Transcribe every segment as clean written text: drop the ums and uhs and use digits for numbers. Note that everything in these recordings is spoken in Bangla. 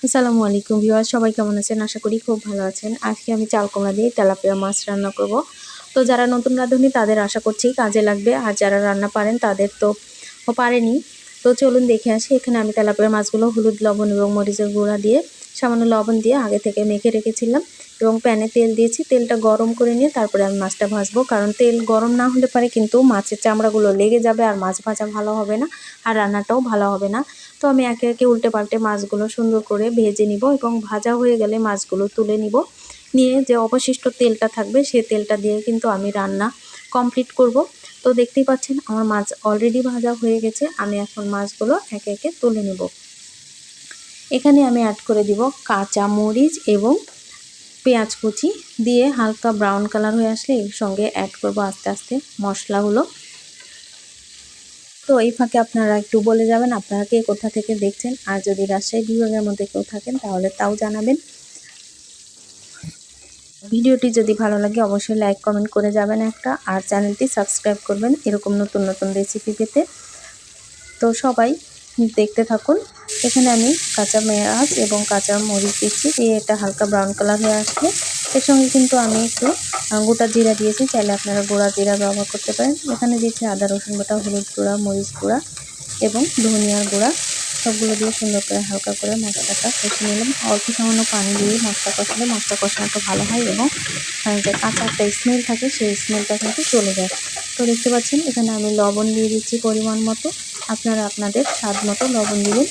আসসালামু আলাইকুম ভিউয়ার্স, সবাই কেমন আছেন? আশা করি খুব ভালো আছেন। আজকে আমি চাল কুমড়া দিয়ে তেলাপিয়া মাছ রান্না করব। তো যারা নতুন রাঁধুনি তাদের আশা করছি কাজে লাগবে, আর যারা রান্না পারেন তাদের তো পারেনি। তো চলুন দেখে আসি। এখানে আমি তেলাপিয়া মাছগুলো হলুদ, লবণ এবং মরিচের গুঁড়া দিয়ে সামান্য লবণ দিয়ে আগে থেকে মেখে রেখেছিলাম এবং প্যানে তেল দিয়েছি। তেলটা গরম করে নিয়ে তারপরে আমি মাছটা ভাজবো, কারণ তেল গরম না হলে পারে কিন্তু মাছের চামড়াগুলো লেগে যাবে আর মাছ ভাজা ভালো হবে না, আর রান্নাটাও ভালো হবে না। তো আমি একে একে উল্টে পাল্টে মাছগুলো সুন্দর করে ভেজে নিব এবং ভাজা হয়ে গেলে মাছগুলো তুলে নিব। নিয়ে যে অবশিষ্ট তেলটা থাকবে সেই তেলটা দিয়ে কিন্তু আমি রান্না কমপ্লিট করব। তো দেখতেই পাচ্ছেন আমার মাছ অলরেডি ভাজা হয়ে গেছে। আমি এখন মাছগুলো একে একে তুলে নেব। এখানে আমি অ্যাড করে দিব কাঁচা মরিচ এবং পেঁয়াজ কুচি দিয়ে হালকা ব্রাউন কালার হয়ে আসলে এর সঙ্গে অ্যাড করব আস্তে আস্তে মশলাগুলো। তো এই ফাঁকে আপনারা একটু বলে যাবেন আপনারা কে কোথা থেকে দেখছেন, আর যদি রাজশাহী বিভাগের মধ্যে কেউ থাকেন তাহলে তাও জানাবেন। ভিডিওটি যদি ভালো লাগে অবশ্যই লাইক কমেন্ট করে যাবেন একটা, আর চ্যানেলটি সাবস্ক্রাইব করবেন এরকম নতুন নতুন রেসিপি পেতে। তো সবাই দেখতে থাকুন। এখানে আমি কাঁচা পেঁয়াজ এবং কাঁচা মরিচ দিচ্ছি, দিয়ে এটা হালকা ব্রাউন কালার হয়ে আসলে এর সঙ্গে কিন্তু আমি একটু গোটা জিরা দিয়েছি, চাইলে আপনারা গোড়া জিরা ব্যবহার করতে পারেন। এখানে দিচ্ছি আদা রসুন বাটা, হলুদ গুঁড়া, মরিচ গুঁড়া এবং ধনিয়ার গুঁড়া। সবগুলো দিয়ে সুন্দর করে হালকা করে মশলাটা কষে নিলাম। অল্প সামান্য পানি দিয়ে মশলা কষালে মশলা কষানোটা ভালো হয় এবং যে কাঁচা একটা স্মেল থাকে সেই স্মেলটা কিন্তু চলে যায়। তো দেখতে পাচ্ছেন এখানে আমি লবণ দিয়ে দিচ্ছি পরিমাণ মতো, আপনারা আপনাদের স্বাদ মতো লবণ দিবেন।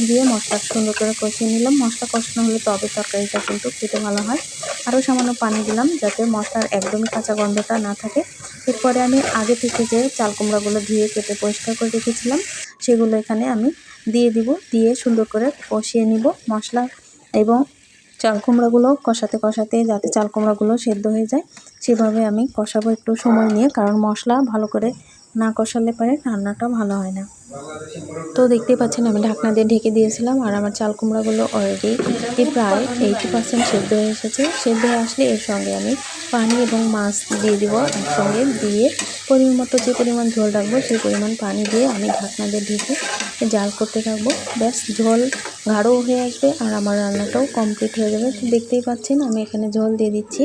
দিয়ে মশলা সুন্দর করে কষিয়ে নিলাম। মশলা কষানো হলে তবে তরকারিটা কিন্তু খেতে ভালো হয়। আরও সামান্য পানি দিলাম যাতে মশলার একদমই কাঁচা গন্ধটা না থাকে। এরপরে আমি আগে থেকে যে চাল কুমড়াগুলো ধুয়ে কেটে পরিষ্কার করে রেখেছিলাম সেগুলো এখানে আমি দিয়ে দিব। দিয়ে সুন্দর করে কষিয়ে নিব মশলা এবং চাল কুমড়াগুলো কষাতে কষাতে যাতে চাল কুমড়াগুলো সেদ্ধ হয়ে যায় সেভাবে আমি কষাবো একটু সময় নিয়ে, কারণ মশলা ভালো করে না কষালে পারে রান্নাটা ভালো হয় না। তো দেখতেই পাচ্ছেন আমি ঢাকনা দিয়ে ঢেকে দিয়েছিলাম, আর আমার চাল কুমড়াগুলো অলরেডি প্রায় 80% সেদ্ধ হয়ে এসেছে। সেদ্ধ হয়ে আসলে এর সঙ্গে আমি পানি এবং মাছ দিয়ে দিব একসঙ্গে, দিয়ে পরিমাণ মতো যে পরিমাণ ঝোল রাখবো সেই পরিমাণ পানি দিয়ে আমি ঢাকনা দিয়ে ঢেকে জাল করতে থাকবো। ব্যাস ঝোল গাঢ় হয়ে আসবে আর আমার রান্নাটাও কমপ্লিট হয়ে যাবে। তো দেখতেই পাচ্ছেন আমি এখানে ঝোল দিয়ে দিচ্ছি।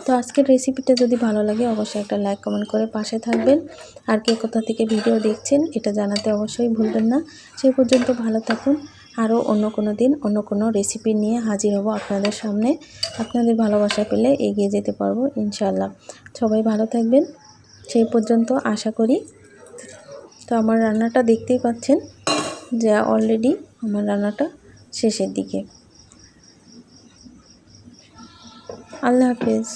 তো আজকের রেসিপিটা যদি ভালো লাগে অবশ্যই একটা লাইক কমেন্ট করে পাশে থাকবেন, আর কে কোথা থেকে ভিডিও দেখছেন এটা জানাতে অবশ্যই ভুলবেন না। সেই পর্যন্ত ভালো থাকুন। আরও অন্য কোনো দিন অন্য কোনো রেসিপি নিয়ে হাজির হব আপনাদের সামনে। আপনাদের ভালোবাসা পেলে এগিয়ে যেতে পারবো ইনশাআল্লাহ। সবাই ভালো থাকবেন সেই পর্যন্ত আশা করি। তো আমার রান্নাটা দেখতেই পাচ্ছেন যে অলরেডি আমার রান্নাটা শেষের দিকে। আল্লাহ হাফেজ।